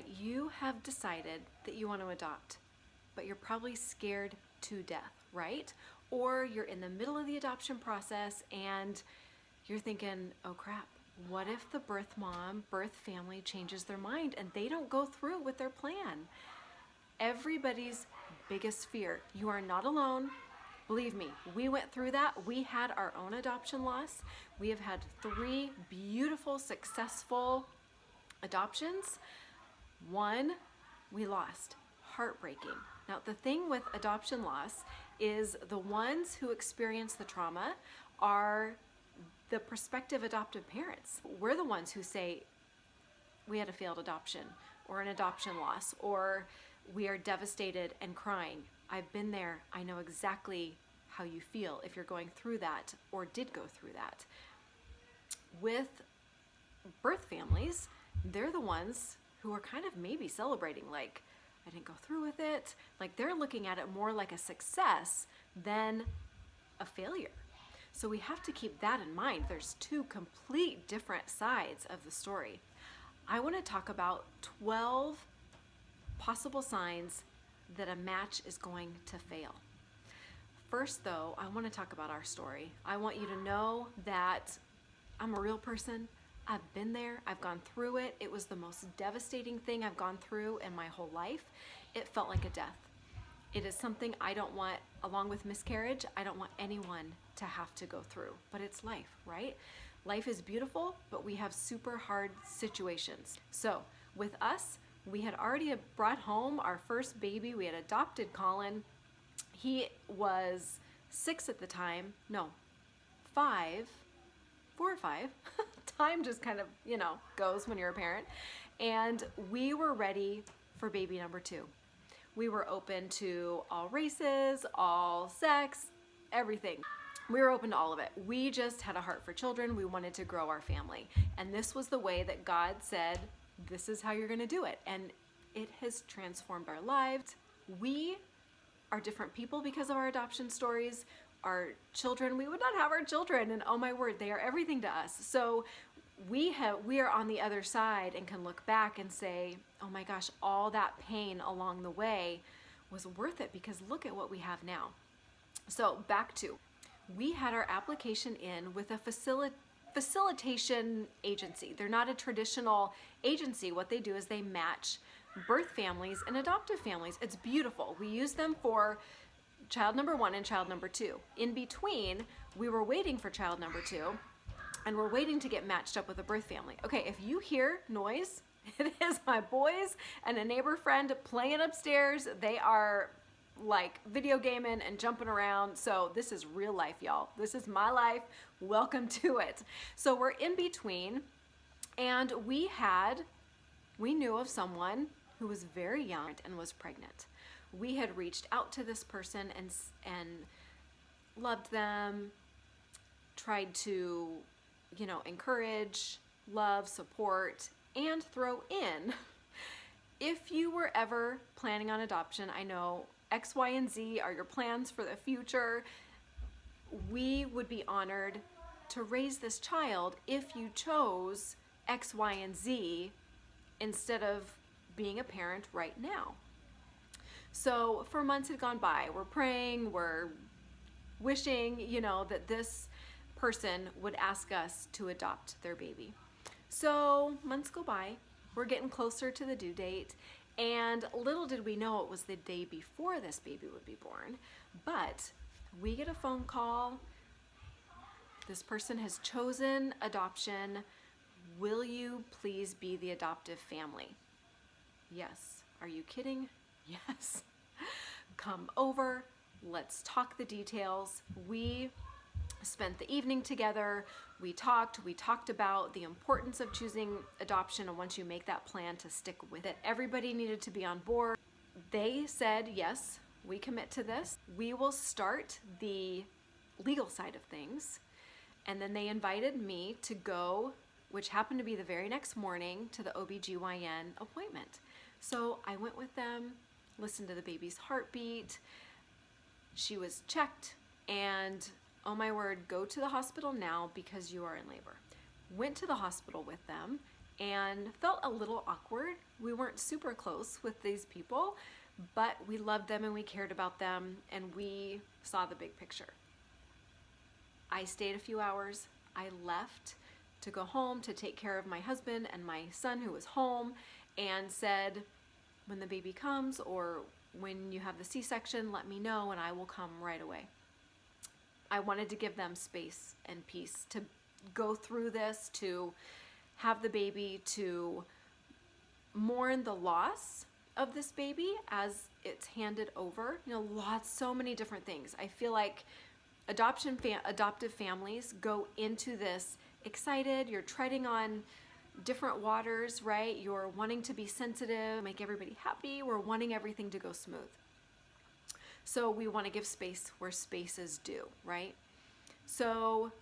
right, you have decided that you want to adopt, but you're probably scared to death, right? Or you're in the middle of the adoption process and you're thinking, oh crap, what if the birth mom, birth family changes their mind and they don't go through with their plan? Everybody's biggest fear. You are not alone. Believe me, we went through that. We had our own adoption loss. We have had 3 beautiful, successful adoptions. 1 we lost. Heartbreaking. Now, the thing with adoption loss is the ones who experience the trauma are the prospective adoptive parents. We're the ones who say, we had a failed adoption or an adoption loss, or we are devastated and crying. I've been there. I know exactly how you feel if you're going through that or did go through that. With birth families, they're the ones who are kind of maybe celebrating, like, I didn't go through with it. Like, they're looking at it more like a success than a failure. So we have to keep that in mind. There's 2 complete different sides of the story. I want to talk about 12 possible signs that a match is going to fail. First, though, I want to talk about our story. I want you to know that I'm a real person. I've been there. I've gone through it. It was the most devastating thing I've gone through in my whole life. It felt like a death. It is something I don't want, along with miscarriage, I don't want anyone to have to go through. But it's life, right? Life is beautiful, but we have super hard situations. So with us, we had already brought home our first baby. We had adopted Colin. He was 6 at the time. No, 5, 4 or 5. Time just kind of, goes when you're a parent. And we were ready for baby number 2. We were open to all races, all sex, everything. We were open to all of it. We just had a heart for children. We wanted to grow our family. And this was the way that God said, this is how you're going to do it. And it has transformed our lives. We are different people because of our adoption stories. Our children, we would not have our children. And oh my word, they are everything to us. So we are on the other side and can look back and say, oh my gosh, all that pain along the way was worth it because look at what we have now. So back to, we had our application in with a facilitation agency. They're not a traditional agency. What they do is they match birth families and adoptive families. It's beautiful. We use them for child number 1 and child number 2. In between, we were waiting for child number 2 and we're waiting to get matched up with a birth family. Okay, if you hear noise, it is my boys and a neighbor friend playing upstairs. They are like video gaming and jumping around. So this is real life, y'all. This is my life. Welcome to it. So we're in between, and we knew of someone who was very young and was pregnant. We had reached out to this person and loved them, tried to, encourage, love, support, and throw in, if you were ever planning on adoption, I know X, Y, and Z are your plans for the future. We would be honored to raise this child if you chose X, Y, and Z instead of being a parent right now. So for months had gone by. We're praying, we're wishing, that this person would ask us to adopt their baby. So months go by. We're getting closer to the due date. And little did we know it was the day before this baby would be born. But we get a phone call. This person has chosen adoption. Will you please be the adoptive family? Yes. Are you kidding? Yes. Come over. Let's talk the details. We spent the evening together. We talked about the importance of choosing adoption, and once you make that plan, to stick with it. Everybody needed to be on board. They said, yes, we commit to this. We will start the legal side of things. And then they invited me to go, which happened to be the very next morning, to the OBGYN appointment. So I went with them, listened to the baby's heartbeat. She was checked, and oh my word, go to the hospital now because you are in labor. Went to the hospital with them, and felt a little awkward. We weren't super close with these people, but we loved them and we cared about them and we saw the big picture. I stayed a few hours. I left to go home to take care of my husband and my son who was home, and said, when the baby comes or when you have the C-section, let me know and I will come right away. I wanted to give them space and peace to go through this, to have the baby, to mourn the loss of this baby as it's handed over. So many different things. I feel like adoptive families go into this excited. You're treading on different waters, right? You're wanting to be sensitive, make everybody happy. We're wanting everything to go smooth. So we want to give space where space is due, right? So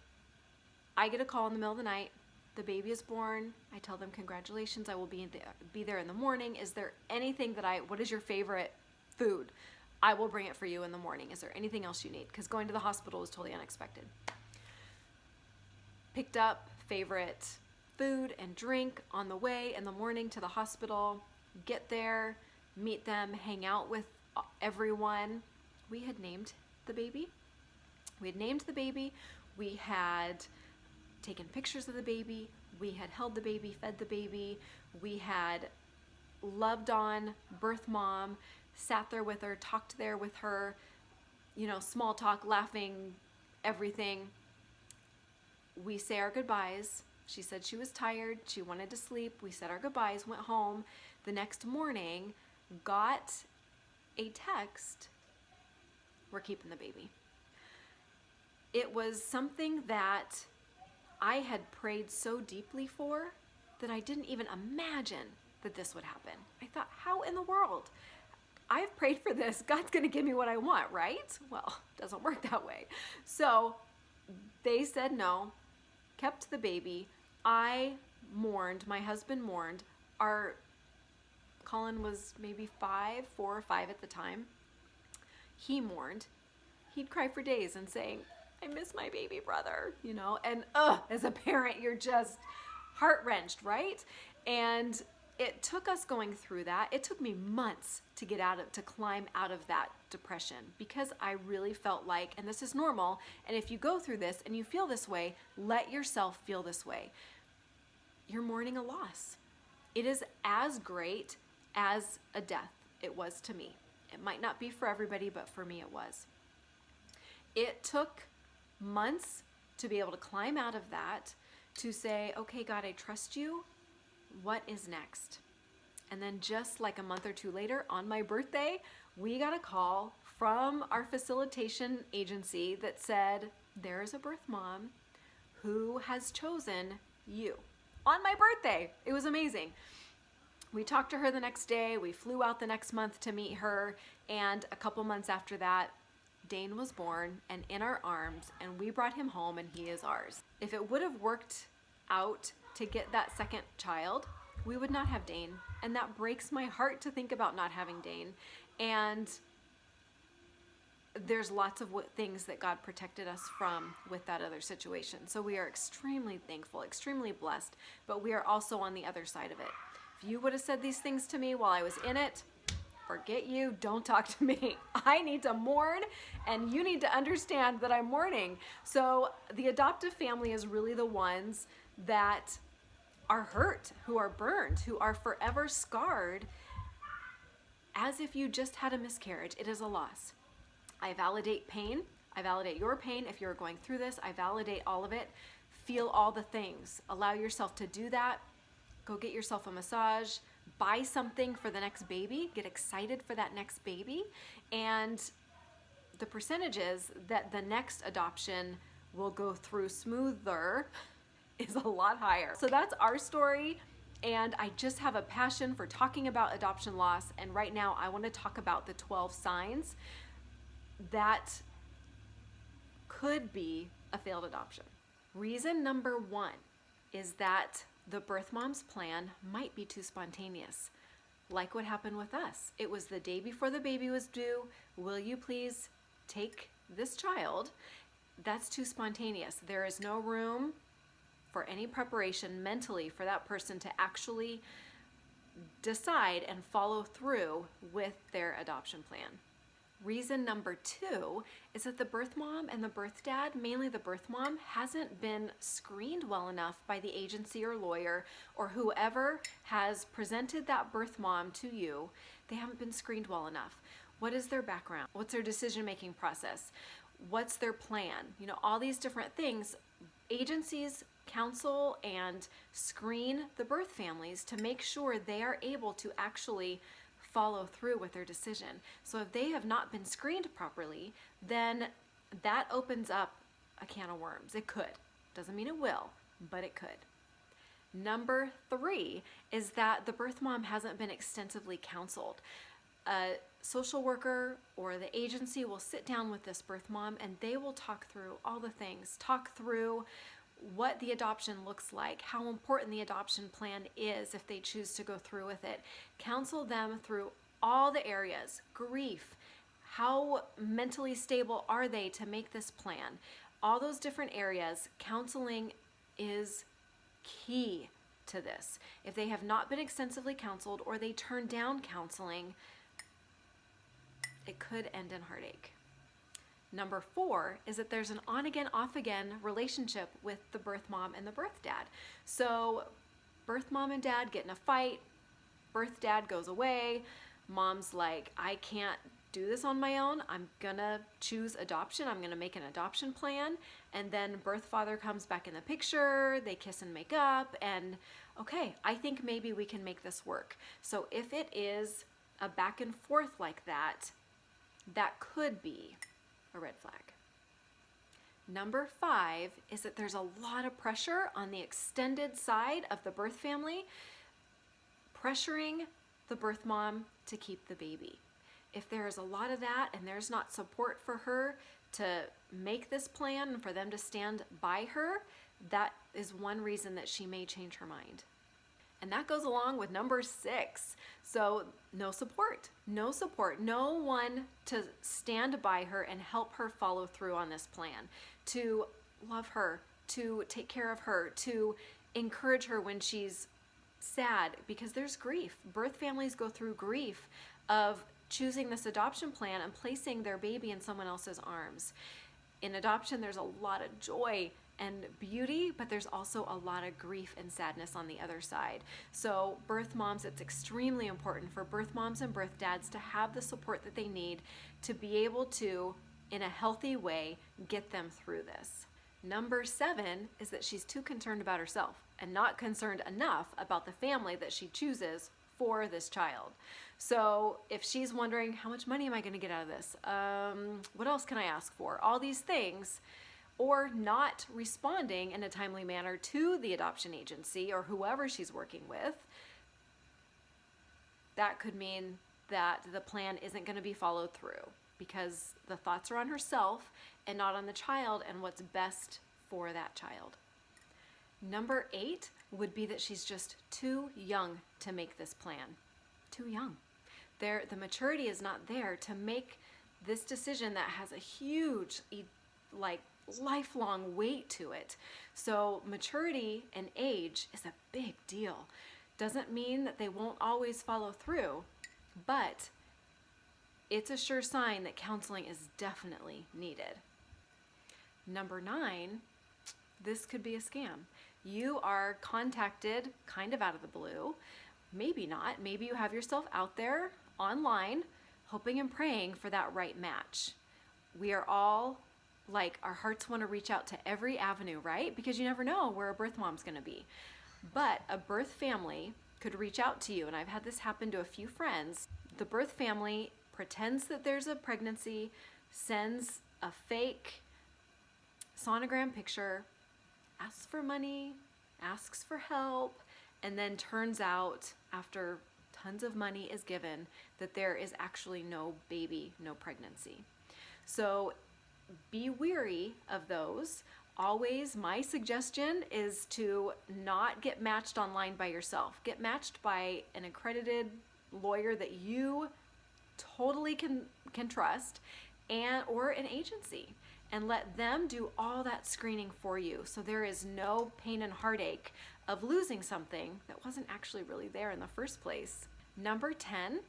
I get a call in the middle of the night. The baby is born. I tell them, congratulations, I will be there in the morning. Is there anything what is your favorite food? I will bring it for you in the morning. Is there anything else you need? Because going to the hospital was totally unexpected. Picked up favorite food and drink on the way in the morning to the hospital. Get there, meet them, hang out with everyone. We had named the baby. We had taken pictures of the baby. We had held the baby, fed the baby. We had loved on birth mom, sat there with her, talked there with her, small talk, laughing, everything. We say our goodbyes. She said she was tired. She wanted to sleep. We said our goodbyes, went home. The next morning, got a text, we're keeping the baby. It was something that I had prayed so deeply for that I didn't even imagine that this would happen. I thought, how in the world? I've prayed for this. God's going to give me what I want, right? Well, it doesn't work that way. So they said no, kept the baby. I mourned. My husband mourned. Colin was maybe 4 or 5 at the time. He mourned. He'd cry for days and saying, I miss my baby brother, and as a parent, you're just heart-wrenched, right? And it took us going through that. It took me months to climb out of that depression, because I really felt like, and this is normal, and if you go through this and you feel this way, let yourself feel this way. You're mourning a loss. It is as great as a death. It was to me. It might not be for everybody, but for me it was. It took months to be able to climb out of that, to say, okay, God, I trust you. What is next? And then just like a month or two later, on my birthday, we got a call from our facilitation agency that said, there is a birth mom who has chosen you. On my birthday. It was amazing. We talked to her the next day. We flew out the next month to meet her. And a couple months after that, Dane was born and in our arms, and we brought him home and he is ours. If it would have worked out to get that second child, we would not have Dane. And that breaks my heart to think about not having Dane. And there's lots of things that God protected us from with that other situation. So we are extremely thankful, extremely blessed, but we are also on the other side of it. If you would have said these things to me while I was in it, forget you, don't talk to me. I need to mourn, and you need to understand that I'm mourning. So the adoptive family is really the ones that are hurt, who are burned, who are forever scarred, as if you just had a miscarriage. It is a loss. I validate pain. I validate your pain if you're going through this. I validate all of it. Feel all the things. Allow yourself to do that. Go get yourself a massage. Buy something for the next baby. Get excited for that next baby. And the percentages that the next adoption will go through smoother is a lot higher. So that's our story. And I just have a passion for talking about adoption loss. And right now I want to talk about the 12 signs that could be a failed adoption. Reason number 1 is that the birth mom's plan might be too spontaneous. Like what happened with us. It was the day before the baby was due. Will you please take this child? That's too spontaneous. There is no room for any preparation mentally for that person to actually decide and follow through with their adoption plan. Reason number 2 is that the birth mom and the birth dad, mainly the birth mom, hasn't been screened well enough by the agency or lawyer or whoever has presented that birth mom to you. They haven't been screened well enough. What is their background? What's their decision-making process? What's their plan? All these different things. Agencies counsel and screen the birth families to make sure they are able to actually follow through with their decision. So if they have not been screened properly, then that opens up a can of worms. It could. Doesn't mean it will, but it could. Number 3 is that the birth mom hasn't been extensively counseled. A social worker or the agency will sit down with this birth mom and they will talk through all the things, talk through what the adoption looks like, how important the adoption plan is if they choose to go through with it. Counsel them through all the areas, grief, how mentally stable are they to make this plan, all those different areas. Counseling is key to this. If they have not been extensively counseled or they turn down counseling, it could end in heartache. Number 4 is that there's an on-again, off-again relationship with the birth mom and the birth dad. So birth mom and dad get in a fight, birth dad goes away, mom's like, I can't do this on my own, I'm gonna choose adoption, I'm gonna make an adoption plan, and then birth father comes back in the picture, they kiss and make up, and okay, I think maybe we can make this work. So if it is a back and forth like that, that could be a red flag. Number 5 is that there's a lot of pressure on the extended side of the birth family, pressuring the birth mom to keep the baby. If there is a lot of that and there's not support for her to make this plan and for them to stand by her, that is one reason that she may change her mind. And that goes along with number 6. So no support, no one to stand by her and help her follow through on this plan, to love her, to take care of her, to encourage her when she's sad, because there's grief. Birth families go through grief of choosing this adoption plan and placing their baby in someone else's arms. In adoption, there's a lot of joy and beauty, but there's also a lot of grief and sadness on the other side. So birth moms, it's extremely important for birth moms and birth dads to have the support that they need to be able to, in a healthy way, get them through this. Number 7 is that she's too concerned about herself and not concerned enough about the family that she chooses for this child. So if she's wondering, how much money am I going to get out of this? What else can I ask for? All these things, or not responding in a timely manner to the adoption agency or whoever she's working with, that could mean that the plan isn't going to be followed through because the thoughts are on herself and not on the child and what's best for that child. Number 8 would be that she's just too young to make this plan. Too young. The maturity is not there to make this decision that has a huge, lifelong weight to it. So maturity and age is a big deal. Doesn't mean that they won't always follow through, but it's a sure sign that counseling is definitely needed. Number 9, this could be a scam. You are contacted kind of out of the blue, maybe not, maybe you have yourself out there online hoping and praying for that right match. We are all our hearts want to reach out to every avenue, right? Because you never know where a birth mom's going to be. But a birth family could reach out to you, and I've had this happen to a few friends. The birth family pretends that there's a pregnancy, sends a fake sonogram picture, asks for money, asks for help, and then turns out after tons of money is given that there is actually no baby, no pregnancy. So be wary of those. Always, my suggestion is to not get matched online by yourself. Get matched by an accredited lawyer that you totally can trust, or an agency. and let them do all that screening for you. So there is no pain and heartache of losing something that wasn't actually really there in the first place. Number 10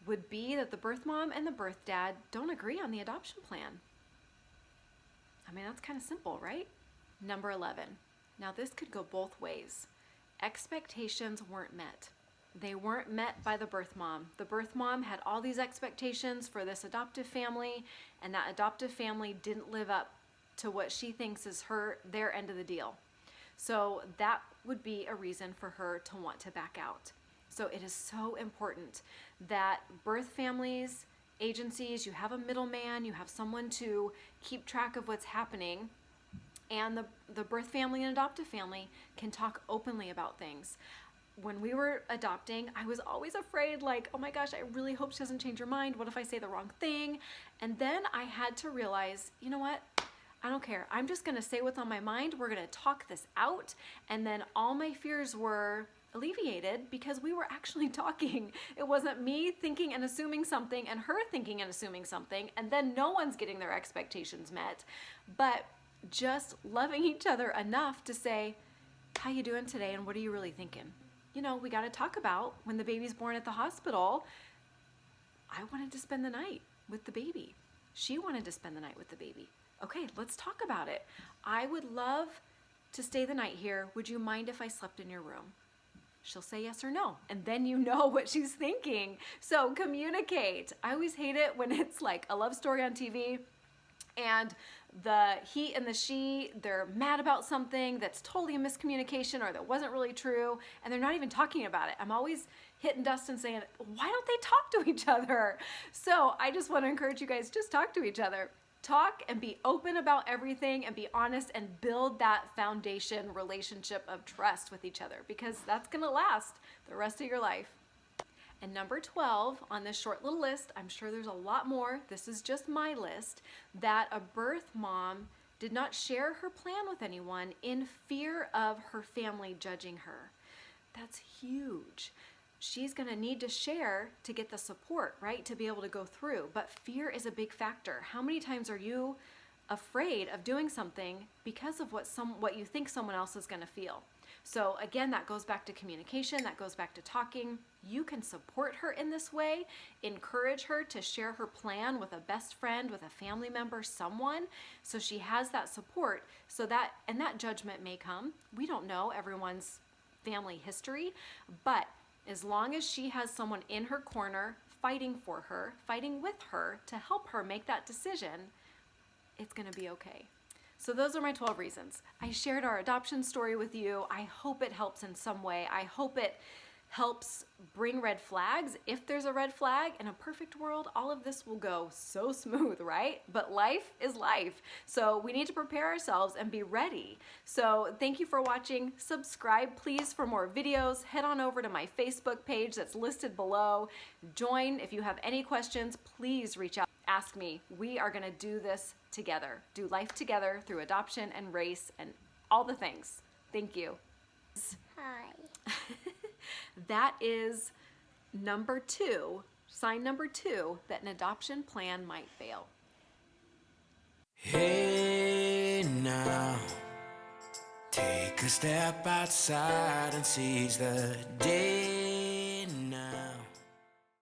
would be that the birth mom and the birth dad don't agree on the adoption plan. I mean, that's kind of simple, right? Number 11. Now this could go both ways. Expectations weren't met. They weren't met by the birth mom. The birth mom had all these expectations for this adoptive family, and that adoptive family didn't live up to what she thinks is their end of the deal. So that would be a reason for her to want to back out. So it is so important that birth families, agencies, you have a middleman, you have someone to keep track of what's happening, and the birth family and adoptive family can talk openly about things. When we were adopting, I was always afraid, like, oh my gosh, I really hope she doesn't change her mind. What if I say the wrong thing? And then I had to realize, you know what? I don't care. I'm just gonna say what's on my mind. We're gonna talk this out. And then all my fears were alleviated because we were actually talking. It wasn't me thinking and assuming something and her thinking and assuming something, and then no one's getting their expectations met. But just loving each other enough to say, how you doing today and what are you really thinking? You know, we got to talk about when the baby's born at the hospital. I wanted to spend the night with the baby. She wanted to spend the night with the baby. Okay, let's talk about it. I would love to stay the night here. Would you mind if I slept in your room? She'll say yes or no, and then you know what she's thinking. So communicate. I always hate it when it's like a love story on TV and the he and the she, they're mad about something that's totally a miscommunication or that wasn't really true, and they're not even talking about it. I'm always hitting dust and saying, why don't they talk to each other? So I just want to encourage you guys, just talk to each other. Talk and be open about everything and be honest and build that foundation relationship of trust with each other, because that's going to last the rest of your life. And number 12 on this short little list, I'm sure there's a lot more, this is just my list, that a birth mom did not share her plan with anyone in fear of her family judging her. That's huge. She's going to need to share to get the support, right? To be able to go through. But fear is a big factor. How many times are you afraid of doing something because of what you think someone else is going to feel? So again, that goes back to communication, that goes back to talking. You can support her in this way, encourage her to share her plan with a best friend, with a family member, someone, so she has that support. So that judgment may come. We don't know everyone's family history, but as long as she has someone in her corner fighting for her, fighting with her to help her make that decision, it's going to be okay. So those are my 12 reasons. I shared our adoption story with you. I hope it helps in some way. I hope it helps bring red flags. If there's a red flag, in a perfect world, all of this will go so smooth, right? But life is life. So we need to prepare ourselves and be ready. So thank you for watching. Subscribe, please, for more videos. Head on over to my Facebook page that's listed below. Join. If you have any questions, please reach out. Ask me. We are going to do this together. Do life together through adoption and race and all the things. Thank you. Hi. That is number 2, sign number 2, that an adoption plan might fail. Hey now, take a step outside and seize the day.